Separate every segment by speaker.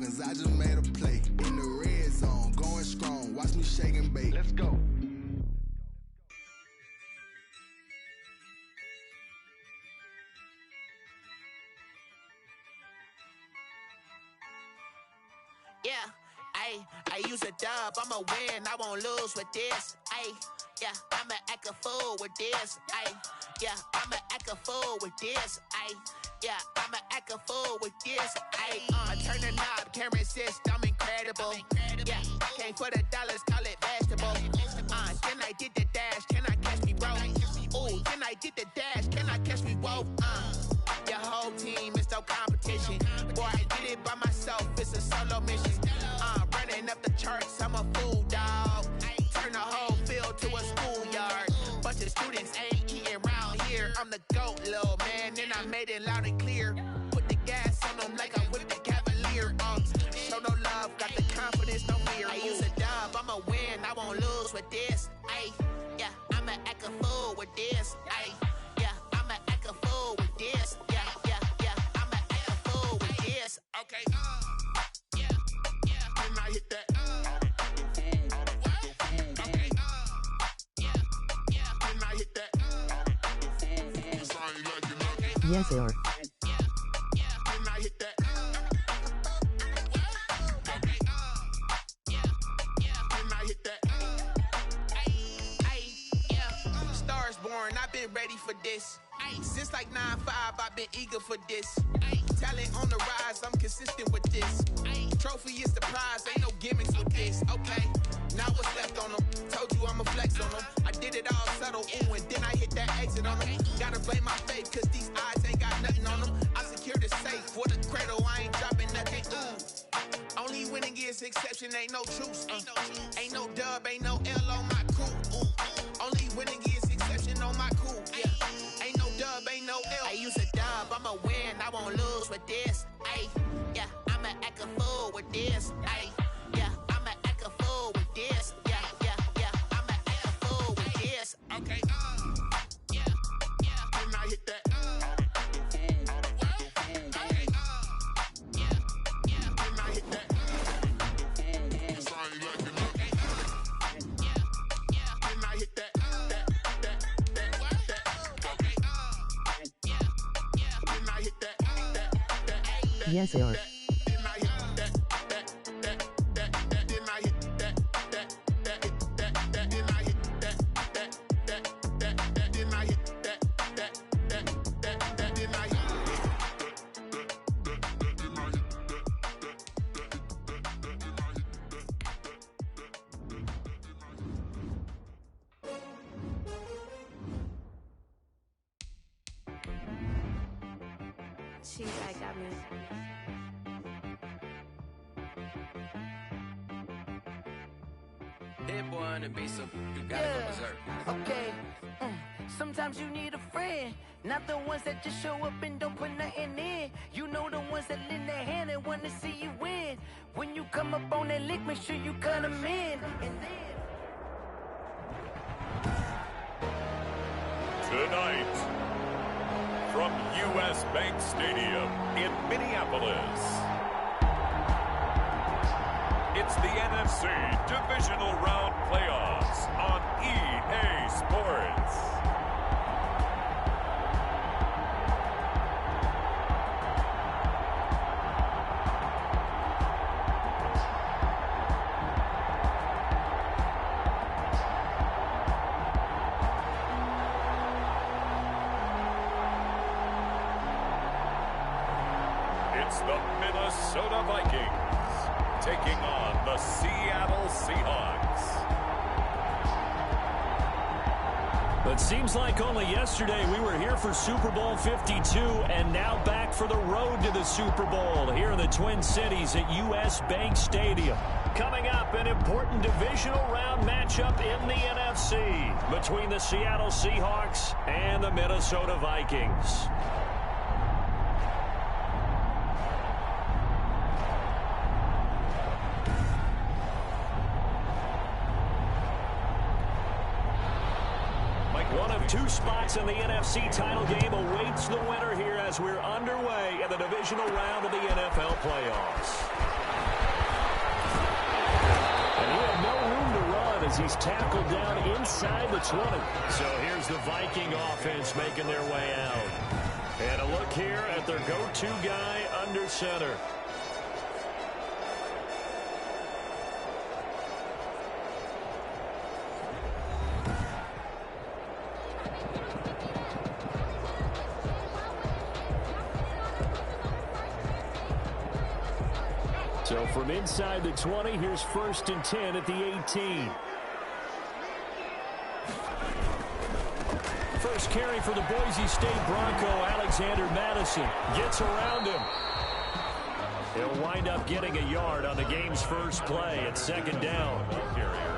Speaker 1: cause I just made a play. In the red zone, going strong. Watch me shake and bake. Let's go.
Speaker 2: Yeah, I use a dub, I'ma win, I won't lose with this. Yeah, I'ma act a fool with this. Yeah, I'ma act a fool with this. Yeah, I'ma act a fool with this. Turn the knob, camera assist, I'm incredible. Yeah, came for the dollars, call it vegetable. Then I did the dash, can I catch me, bro? Ooh, then I did the dash, can I catch me, whoa? Your whole team is no competition. Boy, I did it by myself, it's a solo mission. Running up the charts, I'm a fool, dog. Turn the whole field to a schoolyard. Bunch of students ain't eating round here. I'm the GOAT, little man, and I made it loud and clear. Put the gas on them like I whipped the Cavalier. Show no love, got the confidence, no fear. I use a dub, I'ma win, I won't lose with this. Yeah, I'ma act a fool with this. Yeah, I'ma act a fool with this. Yeah, I'ma act a fool with this. Okay, yeah, can I hit that? Okay, yeah, can I hit that?
Speaker 3: Yes, they are.
Speaker 2: Can I hit that? Okay, can I hit that? Yeah, Stars born, I've been ready for this. Since like 9-5, I've been eager for this. Talent on the rise, I'm consistent with this. Trophy is the prize, ain't no gimmicks with this. Okay, now what's left on them? Told you I'ma flex on them. I did it all subtle, ooh, and then I hit that exit on them. Gotta blame my faith, cause these eyes ain't got nothing on them. I secure the safe for the cradle, I ain't dropping nothing, ooh. Only winning is exception, ain't no truce. Ain't no dub, ain't no L on my crew. Only winning is exception on my crew. Yeah, ain't no dub, ain't no L. I use a dub, I'ma win, I won't lose with this. Yeah, I'ma act a fool with this. Yeah, I'ma act a fool with this. Yeah, I'ma act a fool with this. Okay, yeah, can I hit that? Okay, yeah, can I hit that? Can I hit that?
Speaker 3: Yes, they are.
Speaker 4: She's like, got me.
Speaker 5: That boy on the beat, so you gotta go berserk.
Speaker 6: Okay. Sometimes you need a friend, not the ones that just show up and don't put nothing in. You know the ones that lend their hand and want to see you win. When you come up on that lick, make sure you cut them in. And then
Speaker 7: Tonight, from U.S. Bank Stadium in Minneapolis, it's the NFC Divisional Round Playoffs on EA Sports. It's the Minnesota Vikings taking on the Seattle Seahawks.
Speaker 8: It seems like only yesterday we were here for Super Bowl 52 and now back for the road to the Super Bowl here in the Twin Cities at U.S. Bank Stadium. Coming up, an important divisional round matchup in the NFC between the Seattle Seahawks and the Minnesota Vikings. Two spots in the NFC title game awaits the winner here as we're underway in the divisional round of the NFL playoffs. as he's tackled down inside the 20. So here's the Viking offense making their way out. And a look here at their go-to guy under center. So from inside the 20, here's 1st and 10 at the 18. First carry for the Boise State Bronco, Alexander Madison. Gets around him. He'll wind up getting a yard on the game's first play at 2nd down.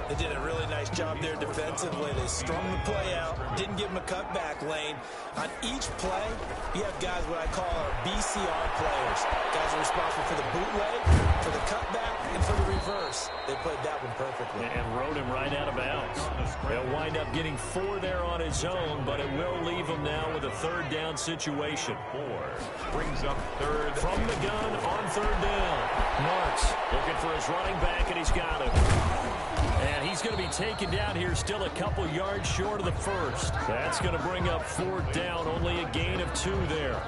Speaker 4: They did a really nice job there defensively. They strung the play out, didn't give him a cutback lane. On each play, you have guys what I call our BCR players. Guys are responsible for the bootleg, for the cutback, and for the reverse. They played that one perfectly.
Speaker 8: And rode him right out of bounds. He'll wind up getting 4 there on his own, but it will leave him now with a 3rd down situation.
Speaker 7: 4 brings up 3rd.
Speaker 8: From the gun on 3rd down. Marks looking for his running back, and he's got him. And he's going to be taken down here, still a couple yards short of the 1st. That's going to bring up 4th down, only a gain of 2 there.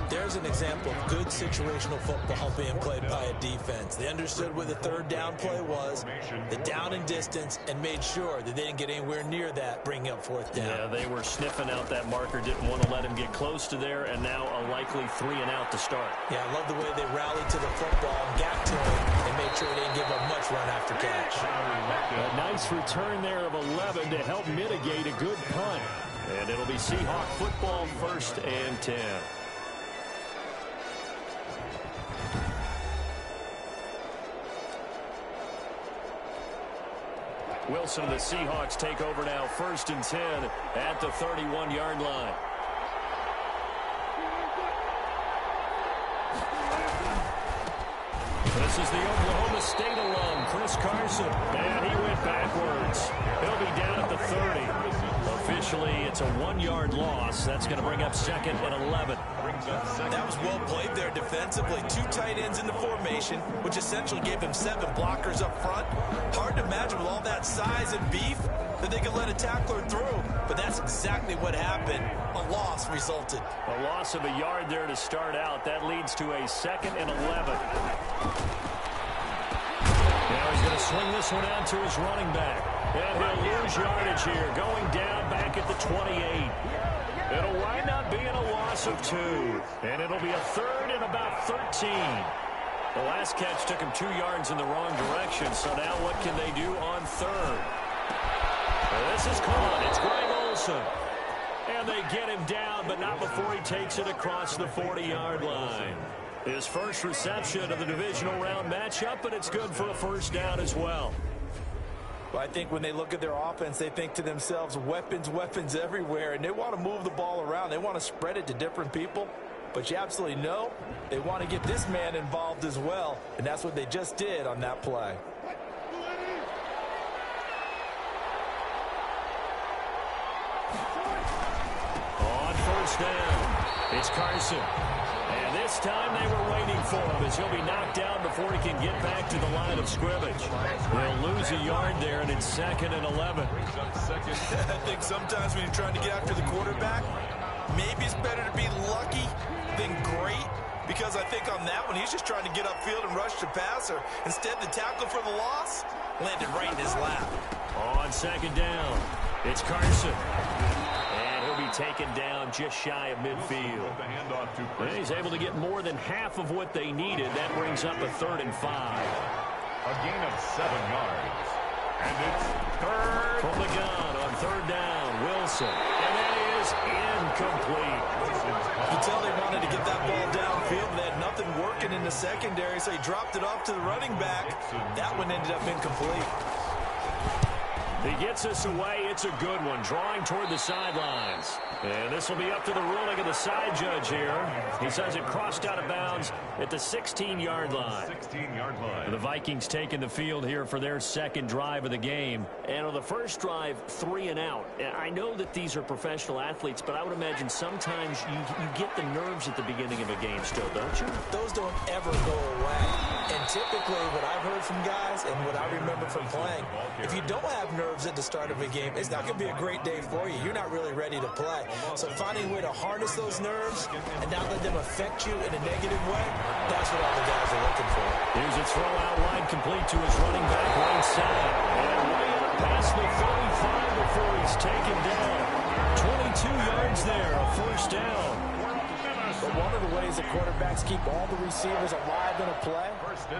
Speaker 4: There's an example of good situational football being played by a defense. They understood where the 3rd down play was, the down and distance, and made sure that they didn't get anywhere near that, bringing up 4th down.
Speaker 8: Yeah, they were sniffing out that marker, didn't want to let him get close to there, and now a likely 3 and out to start.
Speaker 4: Yeah, I love the way they rallied to the football and got to him and made sure they didn't give up much run after catch.
Speaker 8: A nice return there of 11 to help mitigate a good punt. And it'll be Seahawk football, 1st and 10. Wilson and the Seahawks take over now, 1st and 10 at the 31-yard line. This is the Oklahoma State alum, Chris Carson. And he went backwards. He'll be down at the 30. Officially, it's a 1-yard loss. That's going to bring up 2nd and 11.
Speaker 4: That was well played there defensively. 2 tight ends in the formation, which essentially gave him 7 blockers up front. Hard to imagine with all that size and beef that they could let a tackler through. But that's exactly what happened. A loss resulted.
Speaker 8: A loss of a yard there to start out. That leads to a 2nd and 11. Now he's going to swing this one out to his running back. And he'll lose yardage here, going down back at the 28. It'll wind up being a loss of 2. And it'll be a 3rd and about 13. The last catch took him 2 yards in the wrong direction. So now what can they do on 3rd? This is caught. It's Greg Olsen. And they get him down, but not before he takes it across the 40-yard line. His first reception of the divisional round matchup, but it's good for a 1st down as well.
Speaker 4: Well, I think when they look at their offense, they think to themselves, weapons, weapons everywhere, and they want to move the ball around. They want to spread it to different people, but you absolutely know they want to get this man involved as well, and that's what they just did on that play.
Speaker 8: On 1st down, it's Carson. And this time they were waiting for him as he'll be knocked down before he can get back to the line of scrimmage. They'll lose a yard there, and it's 2nd and 11.
Speaker 4: I think sometimes when you're trying to get after the quarterback, maybe it's better to be lucky than great, because I think on that one, he's just trying to get upfield and rush the passer. Instead, the tackle for the loss landed right in his lap.
Speaker 8: On 2nd down, it's Carson. Be taken down just shy of midfield. And he's able to get more than half of what they needed. That brings up a 3rd and 5.
Speaker 7: A gain of 7 yards. And it's 3rd.
Speaker 8: From the gun on 3rd down, Wilson. And that is incomplete.
Speaker 4: You can tell they wanted to get that ball downfield. They had nothing working in the secondary, so he dropped it off to the running back. That one ended up incomplete.
Speaker 8: He gets us away. It's a good one. Drawing toward the sidelines. And this will be up to the ruling of the side judge here. He says it crossed out of bounds at the 16-yard line.
Speaker 7: 16-yard line.
Speaker 8: The Vikings taking the field here for their 2nd drive of the game. And on the first drive, 3 and out. I know that these are professional athletes, but I would imagine sometimes you get the nerves at the beginning of a game still, don't you?
Speaker 4: Those don't ever go away. And typically what I've heard from guys and what I remember from playing, if you don't have nerves nerves at the start of a game, it's not going to be a great day for you. You're not really ready to play. So finding a way to harness those nerves and not let them affect you in a negative way, that's what all the guys are looking for.
Speaker 8: Here's a throw out line complete to his running back right side. And way up past the 35 before he's taken down. 22 yards there, a first down.
Speaker 4: But one of the ways the quarterbacks keep all the receivers alive in a play,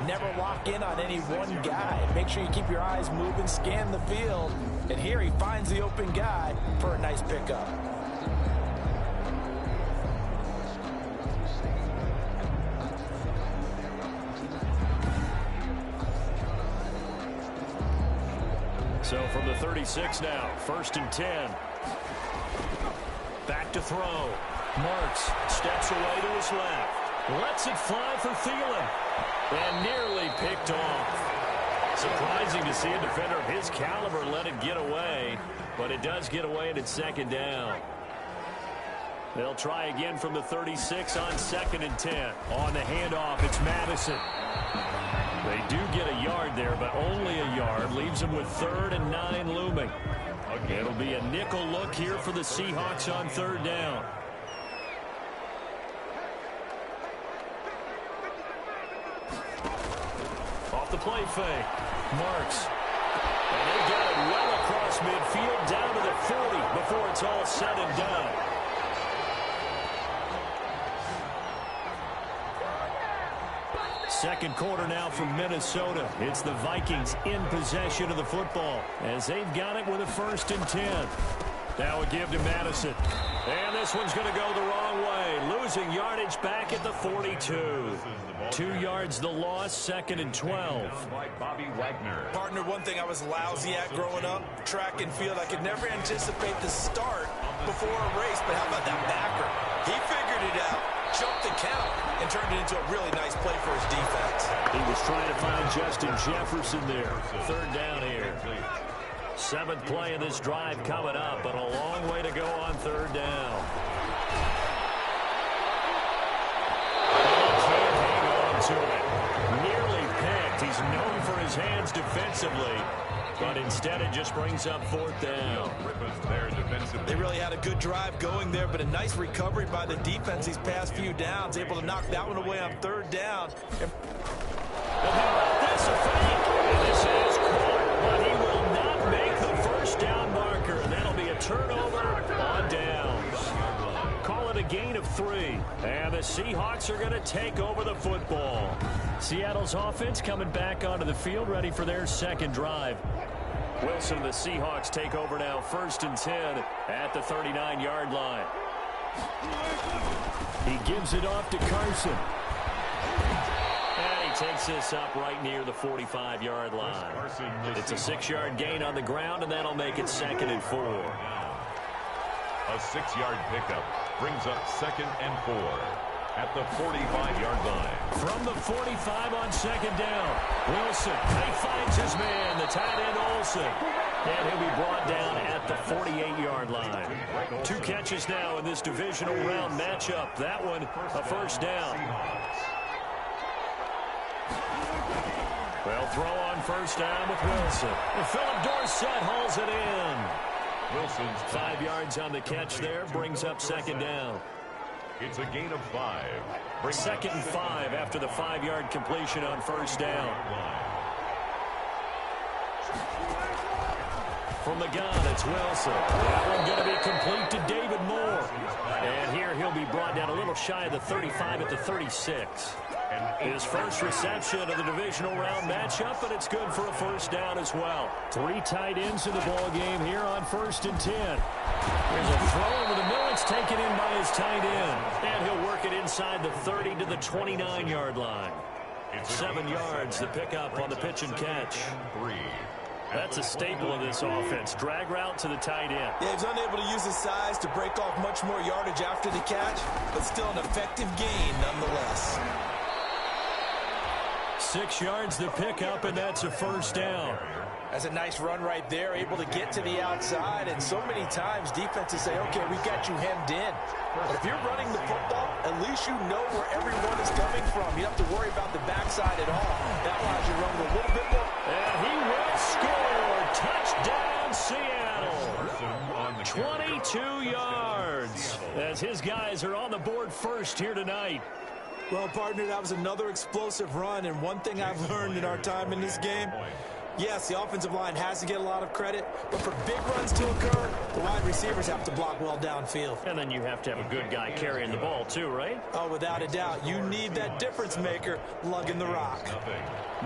Speaker 4: never lock in on any one guy. Make sure you keep your eyes moving, scan the field, and here he finds the open guy for a nice pickup.
Speaker 8: So from the 36 now, 1st and 10. Back to throw. Marks steps away to his left. Lets it fly for Thielen. And nearly picked off. Surprising to see a defender of his caliber let it get away. But it does get away and it's 2nd down. They'll try again from the 36 on 2nd and 10. On the handoff, it's Madison. They do get a yard there, but only a yard. Leaves them with 3rd and 9 looming. It'll be a nickel look here for the Seahawks on 3rd down. Off the play fake. Marks. And they get it well across midfield down to the 40 before it's all said and done. Second quarter now from Minnesota. It's the Vikings in possession of the football as they've got it with a 1st and 10. Now a give to Madison. And this one's going to go the wrong way. Losing yardage back at the 42. 2 yards the loss, 2nd and 12.
Speaker 4: Partner, one thing I was lousy at growing up, track and field. I could never anticipate the start before a race, but how about that backer? He figured it out, jumped the count, and turned it into a really nice play for his defense.
Speaker 8: He was trying to find Justin Jefferson there. 3rd down here. 7th play of this drive coming up, but a long way to go on 3rd down. He can't hang on to it. Nearly picked. He's known for his hands defensively, but instead it just brings up 4th down.
Speaker 4: They really had a good drive going there, but a nice recovery by the defense these past few downs, able to knock that one away on 3rd down.
Speaker 8: That's a fake. And this is caught, but he will not make the 1st down marker, and that'll be a turnover on downs. Call it a gain of 3, and the Seahawks are going to take over the football. Seattle's offense coming back onto the field, ready for their 2nd drive. Wilson and the Seahawks take over now, 1st and 10 at the 39-yard line. He gives it off to Carson. And he takes this up right near the 45-yard line. It's a 6-yard gain on the ground, and that'll make it 2nd and 4.
Speaker 7: A 6-yard pickup brings up 2nd and 4 at the 45-yard line.
Speaker 8: From the 45 on 2nd down, Wilson, he finds his man, the tight end Olsen, and he'll be brought down at the 48-yard line. 2 catches now in this divisional round matchup. That one, a 1st down. Well, throw on 1st down with Wilson. And Philip Dorsett hauls it in.
Speaker 7: Wilson's
Speaker 8: 5 yards on the catch there, brings up 2nd down.
Speaker 7: It's a gain of 5.
Speaker 8: 2nd and 5 after the 5-yard completion on 1st down. From the gun, it's Wilson. That one going to be complete to David Moore. And here he'll be brought down a little shy of the 35 at the 36. His first reception of the divisional round matchup, but it's good for a 1st down as well. 3 tight ends in the ball game here on 1st and 10. There's a throw over the middle. It's taken in by his tight end. And he'll work it inside the 30 to the 29-yard line. 7 yards, the pickup on the pitch and catch. That's a staple of this offense. Drag route to the tight end.
Speaker 4: Yeah, he's unable to use his size to break off much more yardage after the catch, but still an effective gain nonetheless.
Speaker 8: 6 yards the pickup, and that's a 1st down.
Speaker 4: That's a nice run right there, able to get to the outside, and so many times defenses say, okay, we've got you hemmed in. But if you're running the football, at least you know where everyone is coming from. You don't have to worry about the backside at all. That allows you to run a little bit more.
Speaker 8: And he will score. Touchdown, 22 yards as his guys are on the board first here tonight.
Speaker 4: Well, partner, that was another explosive run, and one thing I've learned in our time in this game, yes, the offensive line has to get a lot of credit, but for big runs to occur, the wide receivers have to block well downfield.
Speaker 8: And then you have to have a good guy carrying the ball too, right?
Speaker 4: Oh, without a doubt. You need that difference maker lugging the rock.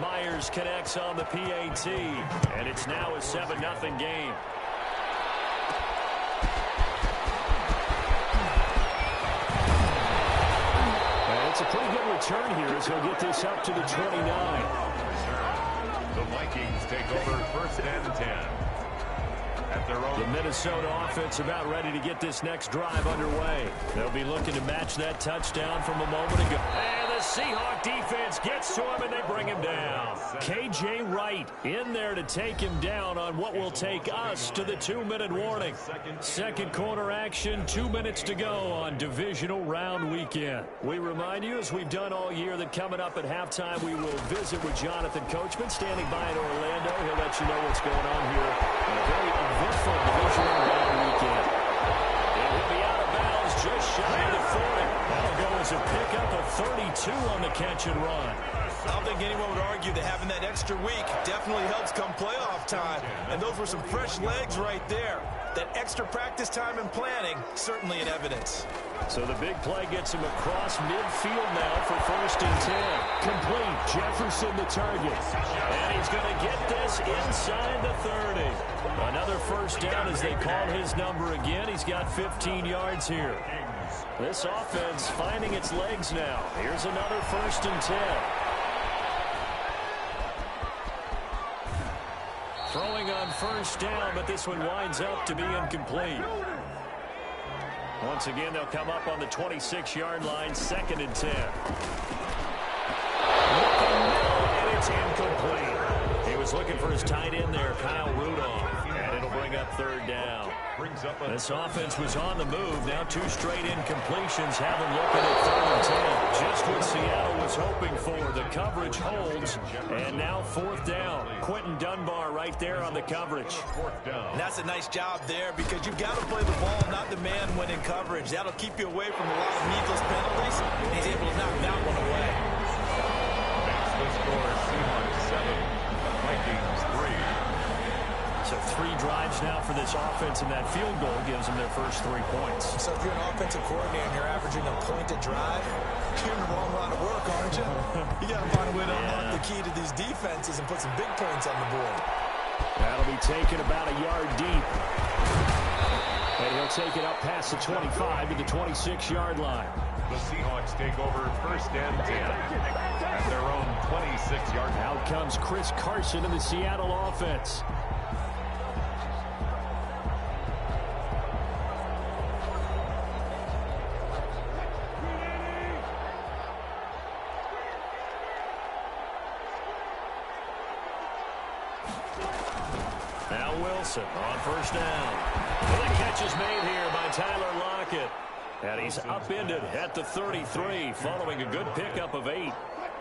Speaker 8: Myers connects on the PAT, and it's now a 7-0 game. It's a pretty good return here as he'll get this up to the 29.
Speaker 7: The Vikings take over first and 10. At their own.
Speaker 8: The Minnesota offense about ready to get this next drive underway. They'll be looking to match that touchdown from a moment ago. And the Seahawk defense gets to him, and they bring him down. K.J. Wright in there to take him down on what will take us to the 2-minute warning. Second quarter action, 2 minutes to go on divisional round weekend. We remind you, as we've done all year, that coming up at halftime, we will visit with Jonathan Coachman standing by in Orlando. He'll let you know what's going on here in a very eventful divisional round weekend. It will be out of bounds just shy of the 40. That'll go as a pickup of 32 on the catch and run.
Speaker 4: I don't think anyone would argue that having that extra week definitely helps come playoff time. And those were some fresh legs right there. That extra practice time and planning, certainly in evidence.
Speaker 8: So the big play gets him across midfield now for first and 10. Complete. Jefferson the target. And he's going to get this inside the 30. Another first down as they call his number again. He's got 15 yards here. This offense finding its legs now. Here's another first and 10. Throwing on first down, but this one winds up to be incomplete. Once again, they'll come up on the 26-yard line, second and 10. And it's incomplete. He was looking for his tight end there, Kyle Rudolph, and it'll bring up third down. This offense was on the move. Now 2 straight incompletions have them looking at third and 10. Just what Seattle was hoping for. The coverage holds, and now fourth down. Quentin Dunbar right there on the coverage.
Speaker 4: And that's a nice job there because you've got to play the ball, not the man when in coverage. That'll keep you away from a lot of needless penalties, and he's able to knock that one away.
Speaker 7: That's the score, Seahawks 7, Vikings 3.
Speaker 8: So 3 drives now for this offense, and that field goal gives them their first 3 points.
Speaker 4: So if you're an offensive coordinator and you're averaging a point a drive, you're in the wrong line of work, aren't you? You got to find a way to unlock the key to these defenses and put some big points on the board.
Speaker 8: That'll be taken about a yard deep. And he'll take it up past the 25 to the 26-yard line.
Speaker 7: The Seahawks take over first and 10 at their own 26-yard line.
Speaker 8: Out comes Chris Carson in the Seattle offense. Now Wilson on first down. And the catch is made here by Tyler Lockett. And he's upended at the 33 following a good pickup of 8.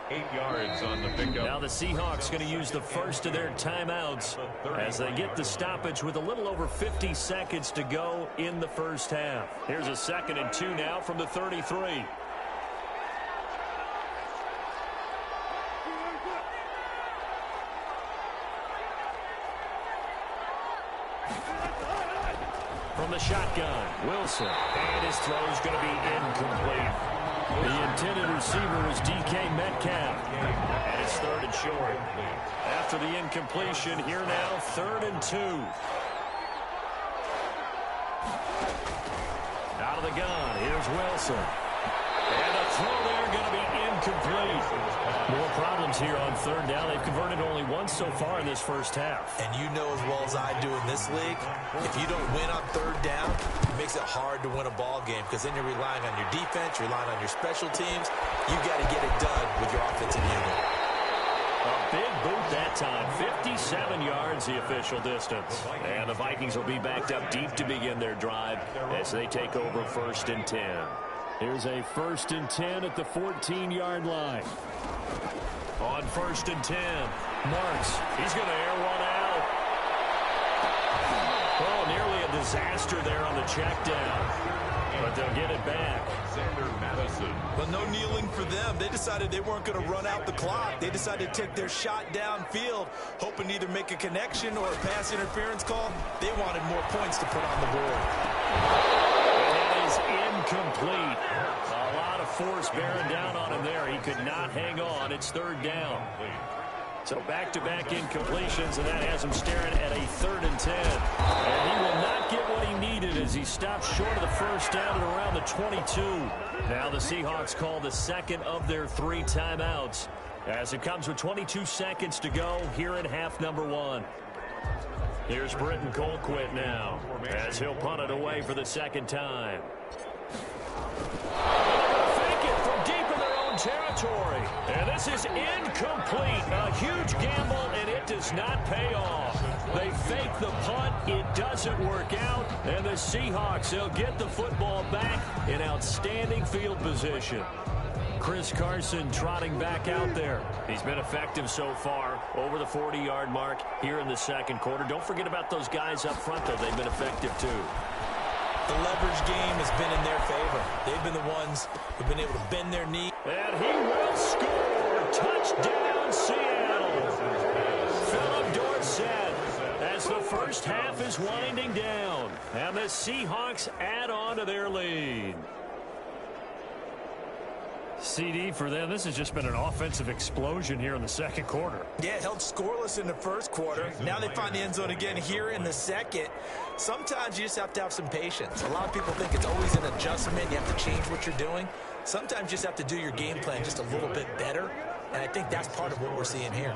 Speaker 7: 8 yards on the pickup.
Speaker 8: Now the Seahawks going to use the first of their timeouts as they get the stoppage with a little over 50 seconds to go in the first half. Here's a 2nd and 2 now from the 33. From the shotgun, Wilson, and his throw is going to be incomplete. The intended receiver was DK Metcalf, and it's 3rd and short. After the incompletion, here now, 3rd and 2. Out of the gun, here's Wilson. And the throw there going to be incomplete. More problems here on 3rd down. They've converted only once so far in this first half.
Speaker 4: And you know as well as I do in this league, if you don't win on 3rd down, it makes it hard to win a ball game because then you're relying on your defense, you're relying on your special teams. You've got to get it done with your offensive unit.
Speaker 8: A big boot that time. 57 yards the official distance. And the Vikings will be backed up deep to begin their drive as they take over 1st and 10. Here's a 1st and 10 at the 14-yard line. On 1st and 10, Marks, he's going to air one out. Oh, nearly a disaster there on the check down. But they'll get it back.
Speaker 4: Well, no kneeling for them. They decided they weren't going to run out the clock. They decided to take their shot downfield, hoping to either make a connection or a pass interference call. They wanted more points to put on the board.
Speaker 8: And that is incomplete. A lot of force bearing down on him there. He could not hang on. It's third down. So back-to-back incompletions, and that has him staring at a 3rd and 10. And he will not get what he needed as he stops short of the first down at around the 22. Now the Seahawks call the second of their 3 timeouts as it comes with 22 seconds to go here in half number 1. Here's Britton Colquitt now as he'll punt it away for the second time. Fake it from deep in their own territory. And this is incomplete. A huge gamble, and it does not pay off. They fake the punt. It doesn't work out. And the Seahawks, they'll get the football back in outstanding field position. Chris Carson trotting back out there. He's been effective so far over the 40-yard mark here in the second quarter. Don't forget about those guys up front, though. They've been effective, too.
Speaker 4: The leverage game has been in their favor. They've been the ones who've been able to bend their knee.
Speaker 8: And he will score. Touchdown, Seattle. Philip Dorsett as the first half is winding down. And the Seahawks add on to their lead. CD for them, this has just been an offensive explosion here in the second quarter.
Speaker 4: Yeah, held scoreless in the first quarter. Now they find the end zone again here in the second. Sometimes you just have to have some patience. A lot of people think it's always an adjustment. You have to change what you're doing. Sometimes you just have to do your game plan just a little bit better. And I think that's part of what we're seeing here.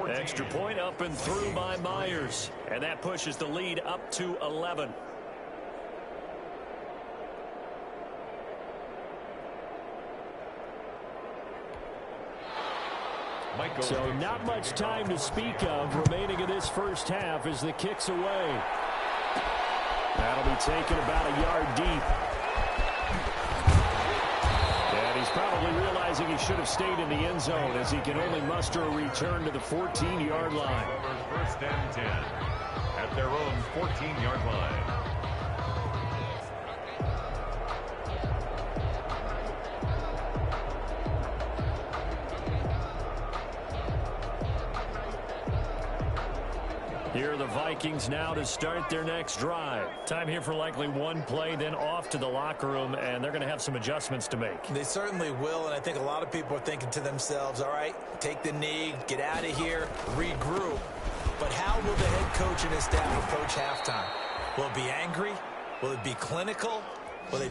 Speaker 8: Extra point up and through by Myers. And that pushes the lead up to 11. So not much time to speak of remaining in this first half as the kick's away. That'll be taken about a yard deep. And he's probably realizing he should have stayed in the end zone as he can only muster a return to the 14-yard line.
Speaker 7: First and 10 at their own 14-yard line.
Speaker 8: Here are the Vikings now to start their next drive. Time here for likely one play, then off to the locker room, and they're going to have some adjustments to make.
Speaker 4: They certainly will, and I think a lot of people are thinking to themselves, all right, take the knee, get out of here, regroup. But how will the head coach and his staff approach halftime? Will it be angry? Will it be clinical? Will they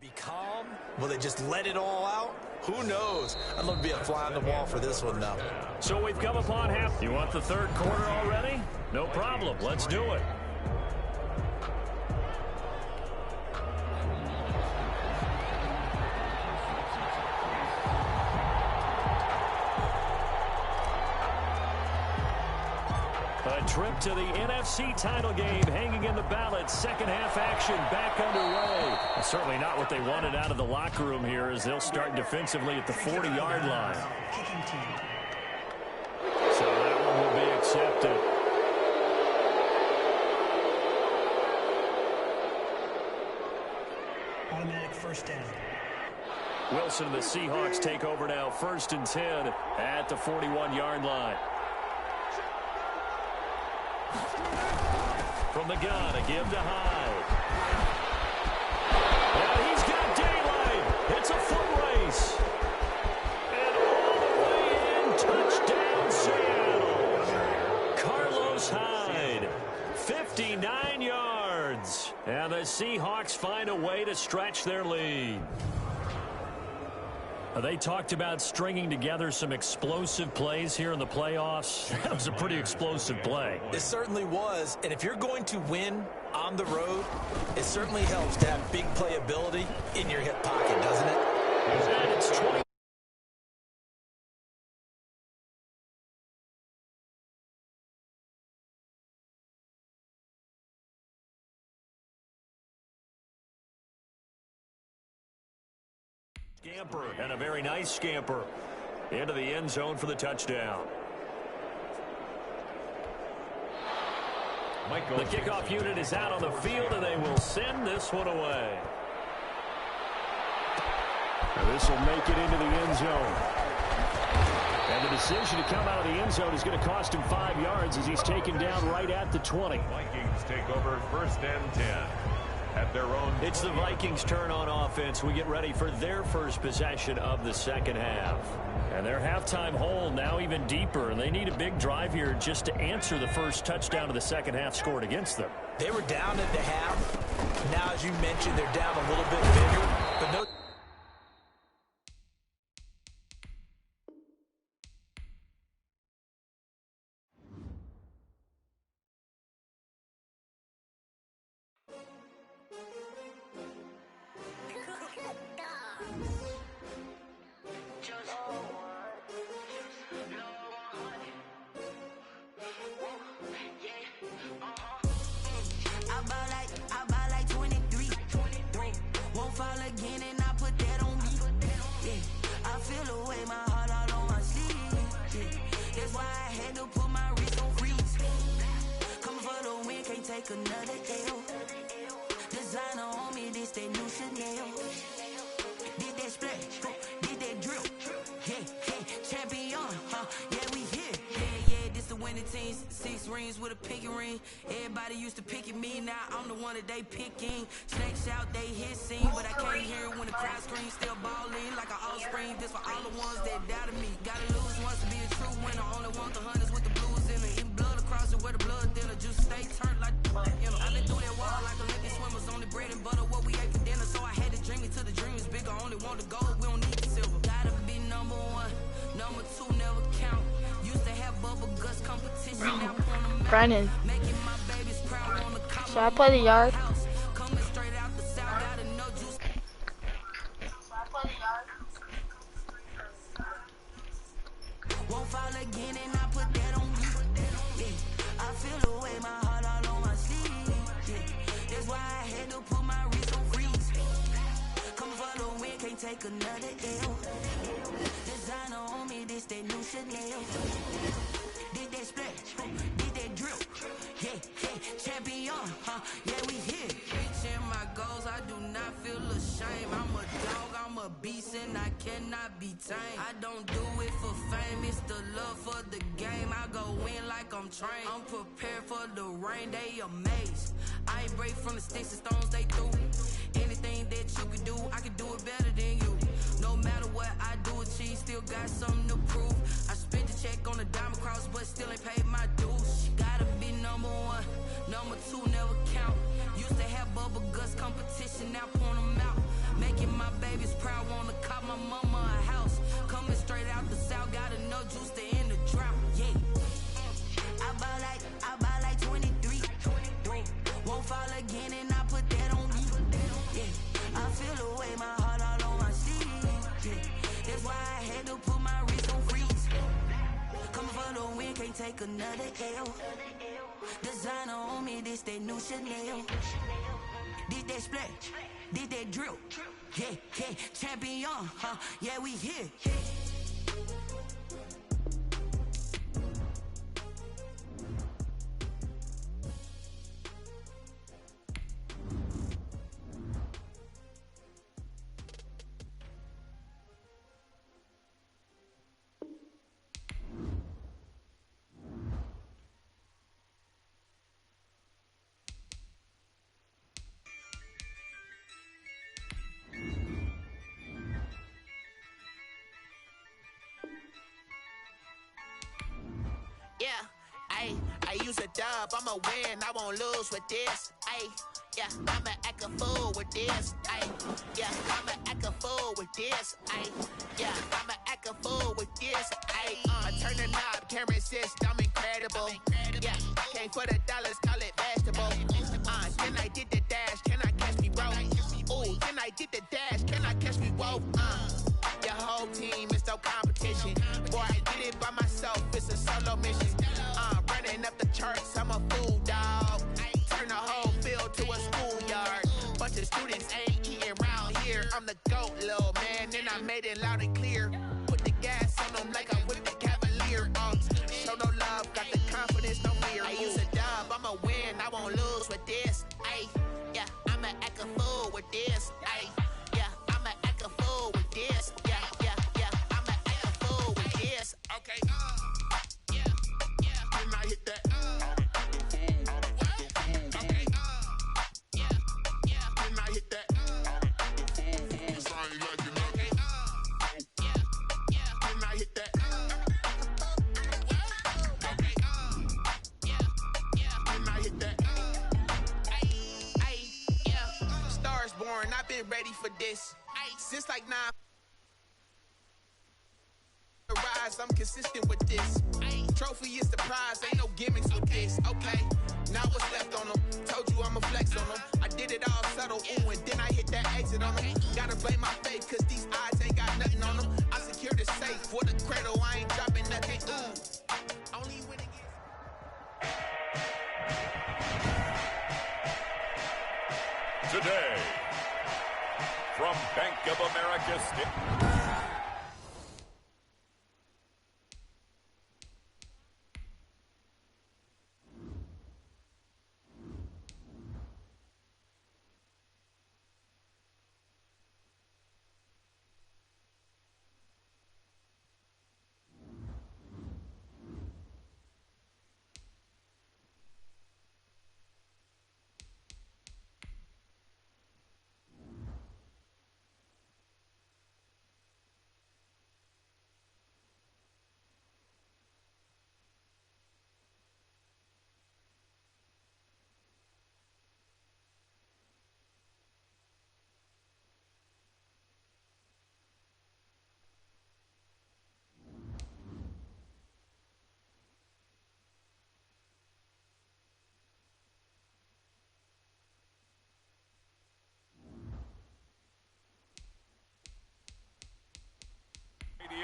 Speaker 4: Be calm? Will they just let it all out? Who knows? I'd love to be a fly on the wall for this one, though.
Speaker 8: So we've come upon half. You want the third quarter already? No problem. Let's do it. A trip to the NFC title game hanging in the balance. Second half action back underway. Certainly not what they wanted out of the locker room here as they'll start defensively at the 40-yard line. So that one will be accepted.
Speaker 9: Automatic first down.
Speaker 8: Wilson and the Seahawks take over now. 1st and 10 at the 41-yard line. From the gun, a give to Hyde. And he's got daylight. It's a foot race. And all the way in, touchdown Seattle. Carlos Hyde, 59 yards. And the Seahawks find a way to stretch their lead. They talked about stringing together some explosive plays here in the playoffs. That was a pretty explosive play.
Speaker 4: It certainly was. And if you're going to win on the road, it certainly helps to have big playability in your hip pocket, doesn't it?
Speaker 8: And it's 20. Scamper, and a very nice scamper into the end zone for the touchdown. The kickoff unit is out on the field, and they will send this one away. And this will make it into the end zone. And the decision to come out of the end zone is going to cost him 5 yards as he's taken down right at the 20.
Speaker 7: Vikings take over 1st and 10. At their own.
Speaker 8: It's the Vikings' turn on offense. We get ready for their first possession of the second half. And their halftime hole now even deeper, and they need a big drive here just to answer the first touchdown of the second half scored against them.
Speaker 4: They were down at the half. Now, as you mentioned, they're down a little bit bigger, but no.
Speaker 6: Another L. Designer on me, this that new Chanel. Did that splash, did that drill. Yeah, champion, yeah, we here. Yeah, this the winning team. 6 rings with a pinky ring. Everybody used to pick at me, now I'm the one that they picking. Snake shout, they hit scene, but I can't hear it when the crowd screams. Still balling like an offspring. This for all the ones that doubted me. Gotta lose once to be a true winner. Only want the hunters with the blues in it. Eating blood across it where the blood thinner. Juice stay turned like you know. I've been through that wall like Olympic swimmers. Only bread and butter what we ate for dinner. So I had to dream it till the dream is bigger. Only want the gold, we don't need the silver. Gotta be number 1, number 2 never count. Used to have bubble guts competition. Now on the map.
Speaker 10: Brennan.
Speaker 6: Making my babies proud on the collar.
Speaker 10: Should I play the yard?
Speaker 6: Coming straight out the south, gotta know juice. Won't fall again and I put that on me. Yeah, I feel the way my heart all on my sleeve. Yeah, that's why I had to put my wrist on freeze. Come for the win, can't take another L. Designer on me, this that new Chanel. Did that splash, did that drill. Yeah, champion, yeah, we here. Reaching my goals, I do not feel ashamed. I'm a dog, I'm a beast, and I cannot be tamed. I don't do it for fame, it's the love for the game. I go in like I'm trained. I'm prepared for the rain, they amazed. I ain't break from the sticks and stones they threw. Anything that you can do, I can do it better than you. No matter what I do, achieve, still got something to prove. I spent the check on the diamond cross, but still ain't paid my dues. Gotta be number 1, number 2 never count. Used to have bubble guts competition, now point them out. Making juice in the drought, yeah. I buy like 23. Won't fall again and I put that on me. Yeah, I feel the way, my heart all on my sleeve. Yeah, that's why I had to put my wrist on freeze. Coming for the win, can't take another L. Designer on me, this that new Chanel. This that splash, this that drill. Yeah, champion, huh? Yeah, we here.
Speaker 2: Yeah, I use a dub, I'ma win, I won't lose with this. Yeah, I'ma act a fool with this. Yeah, I'ma act a fool with this. Yeah, I'ma act a fool with this. I turn the knob, camera assist, I'm incredible. Yeah, came for the dollars, call it vegetable. Then I did the dash, can I catch me, bro? Ooh, then I did the dash, can I catch me, whoa? Your whole team is no competition. Boy, I did it by myself, it's a solo mission. Running up the charts, I'm a fool, dog. Turn the whole field to a schoolyard. Bunch of students ain't eating round here. I'm the GOAT, little man, and I made it loud and clear. Put the gas on them like I'm with the Cavalier. Show no love, got the confidence, no fear. I use a dub, I'ma win, I won't lose with this. Yeah, I'ma act a fool with this. Yeah, I'ma act a fool with this. Yeah, I'ma act a fool with this. Okay, yeah, can I hit that? Okay, yeah, can I hit that? Sound like you know. Okay, yeah, can I hit that? Okay, yeah, can I hit that? Yeah, stars born, I've been ready for this. Since like 9. Rise, I'm consistent with this. Trophy is the prize, ain't no gimmicks with this. Okay, now what's left on them? Told you I'ma flex on them. I did it all subtle, ooh, and then I hit that exit on them. Gotta blame my faith, cause these odds ain't got nothing on them. I secured the safe for the cradle, I ain't dropping nothing. Ooh, only win against.
Speaker 7: Today, from Bank of America Stadium.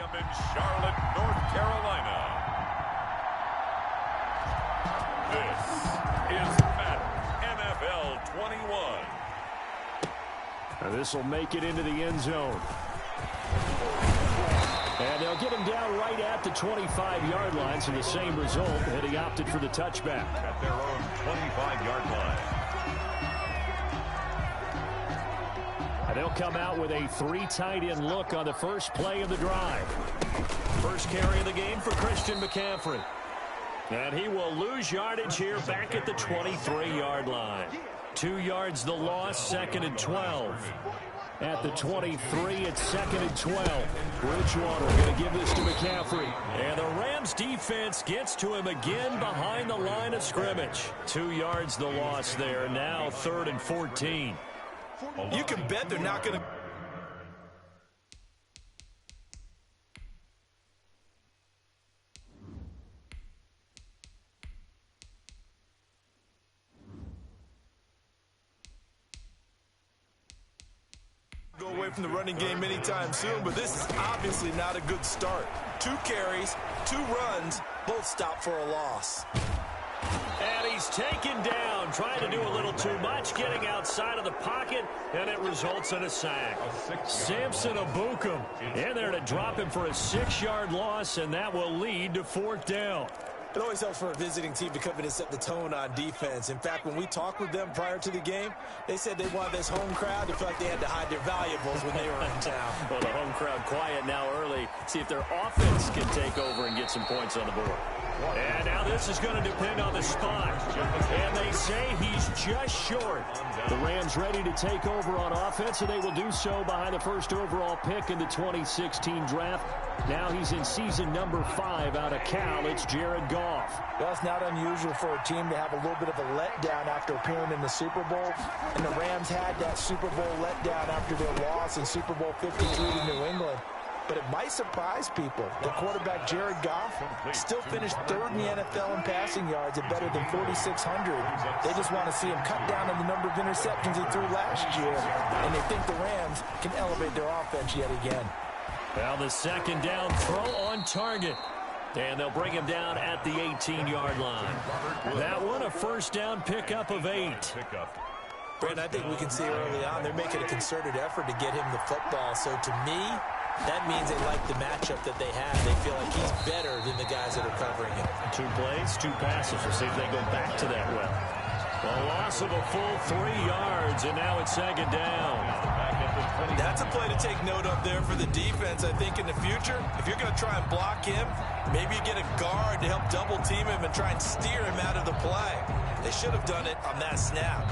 Speaker 7: In Charlotte, North Carolina. This is Madden NFL 21.
Speaker 8: Now this will make it into the end zone. And they'll get him down right at the 25-yard line, so the same result, and he opted for the touchback.
Speaker 7: At their own 25-yard line.
Speaker 8: They'll come out with a 3 tight end look on the first play of the drive. First carry of the game for Christian McCaffrey. And he will lose yardage here back at the 23-yard line. 2 yards the loss, 2nd and 12. At the 23, it's 2nd and 12. Bridgewater going to give this to McCaffrey. And the Rams defense gets to him again behind the line of scrimmage. 2 yards the loss there, now 3rd and 14.
Speaker 4: You can bet they're not going to... away from the running game anytime soon, but this is obviously not a good start. 2 carries, 2 runs, both stopped for a loss.
Speaker 8: And he's taken down, trying to do a little too much, getting outside of the pocket, and it results in a sack. Samson Abukum in there to drop him for a 6-yard loss, and that will lead to 4th down.
Speaker 4: It always helps for a visiting team to come in and set the tone on defense. In fact, when we talked with them prior to the game, they said they wanted this home crowd to feel like they had to hide their valuables when they were in town.
Speaker 8: Well, the home crowd quiet now early. See if their offense can take over and get some points on the board. And now this is going to depend on the spot. And they say he's just short. The Rams ready to take over on offense, and they will do so behind the first overall pick in the 2016 draft. Now he's in season number 5 out of Cal. It's Jared Goff.
Speaker 4: Well, it's not unusual for a team to have a little bit of a letdown after appearing in the Super Bowl. And the Rams had that Super Bowl letdown after their loss in Super Bowl 53 to New England. But it might surprise people. The quarterback, Jared Goff, still finished 3rd in the NFL in passing yards at better than 4,600. They just want to see him cut down on the number of interceptions he threw last year. And they think the Rams can elevate their offense yet again.
Speaker 8: Well, the 2nd down throw on target. And they'll bring him down at the 18-yard line. That one, a 1st down pickup of 8.
Speaker 4: Brent, I think we can see early on they're making a concerted effort to get him the football. So to me, that means they like the matchup that they have. They feel like he's better than the guys that are covering him.
Speaker 8: 2 plays, 2 passes. We'll see if they go back to that well. A loss of a full 3 yards, and now it's 2nd down.
Speaker 4: That's a play to take note of there for the defense. I think in the future, if you're going to try and block him, maybe you get a guard to help double team him and try and steer him out of the play. They should have done it on that snap.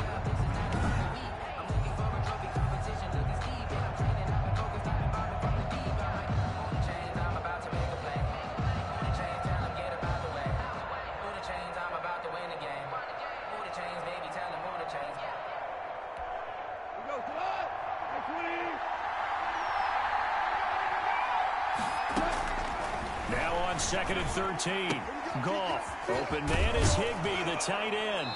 Speaker 8: Now on 2nd and 13. Goff. Open man is Higbee, the tight end.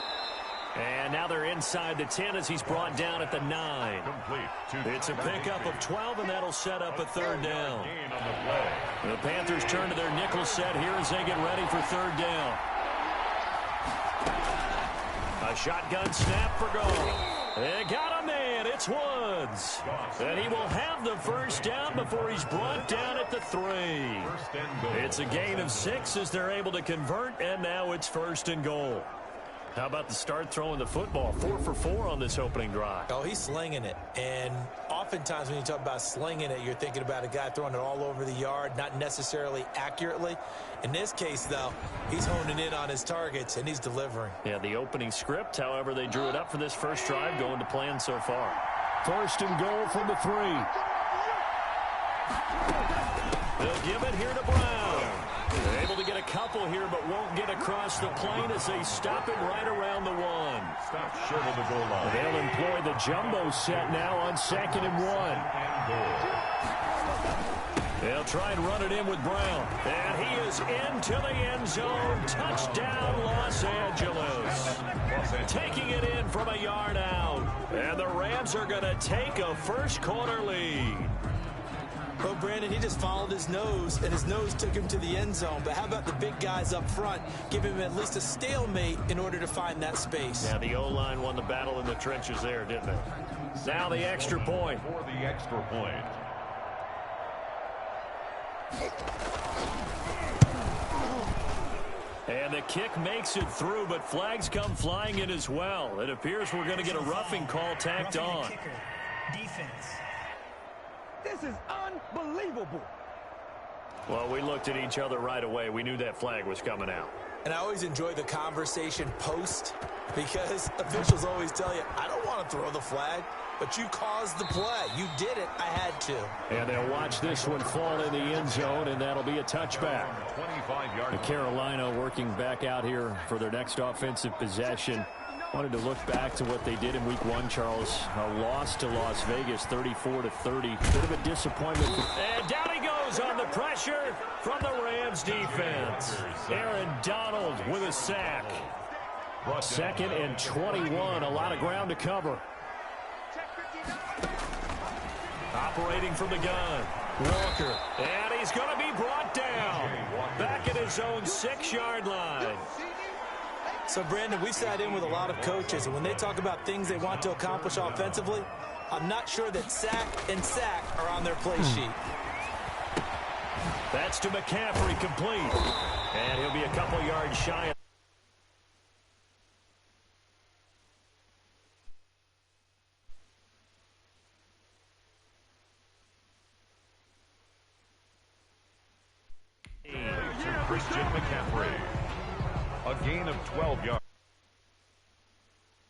Speaker 8: And now they're inside the 10 as he's brought down at the 9. It's a pickup of 12, and that'll set up a 3rd down. The Panthers turn to their nickel set here as they get ready for 3rd down. A shotgun snap for Goff. They got a man. It's Woods. And he will have the 1st down before he's brought down at the 3. It's a gain of 6 as they're able to convert, and now it's 1st and goal. How about the start throwing the football? 4 for 4 on this opening drive.
Speaker 4: Oh, he's slinging it. And oftentimes when you talk about slinging it, you're thinking about a guy throwing it all over the yard, not necessarily accurately. In this case, though, he's honing in on his targets, and he's delivering.
Speaker 8: Yeah, the opening script, however, they drew it up for this first drive, going to plan so far. 1st and goal from the 3. They'll give it here to Brown. They're able to get a couple here, but won't get across the plane as they stop him right around the 1.
Speaker 7: Stop short of the goal line.
Speaker 8: They'll employ the jumbo set now on 2nd and 1. They'll try and run it in with Brown. And he is into the end zone. Touchdown, Los Angeles. Taking it in from a yard out. And the Rams are going to take a first-quarter lead.
Speaker 4: Well, Brandon, he just followed his nose, and his nose took him to the end zone. But how about the big guys up front? Give him at least a stalemate in order to find that space.
Speaker 8: Yeah, the O-line won the battle in the trenches there, didn't it? Now the extra point.
Speaker 7: For the extra point.
Speaker 8: And the kick makes it through, but flags come flying in as well. It appears we're going to get a roughing call tacked on.
Speaker 9: Defense. This is unbelievable.
Speaker 8: Well, we looked at each other right away. We knew that flag was coming out.
Speaker 4: And I always enjoy the conversation post because officials always tell you, I don't want to throw the flag, but you caused the play. You did it. I had to.
Speaker 8: And they'll watch this one fall in the end zone, and that'll be a touchback.
Speaker 7: 25-yard.
Speaker 8: Carolina working back out here for their next offensive possession. Wanted to look back to what they did in week 1, Charles. A loss to Las Vegas, 34-30. Bit of a disappointment. And down he goes on the pressure from the Rams defense. Aaron Donald with a sack. 2nd and 21. A lot of ground to cover. Operating from the gun. Walker. And he's going to be brought down. Back at his own 6-yard line.
Speaker 4: So, Brandon, we've sat in with a lot of coaches, and when they talk about things they want to accomplish offensively, I'm not sure that sack and sack are on their play sheet.
Speaker 8: That's to McCaffrey, complete. And he'll be a couple yards shy of
Speaker 7: Christian McCaffrey. A gain of 12 yards.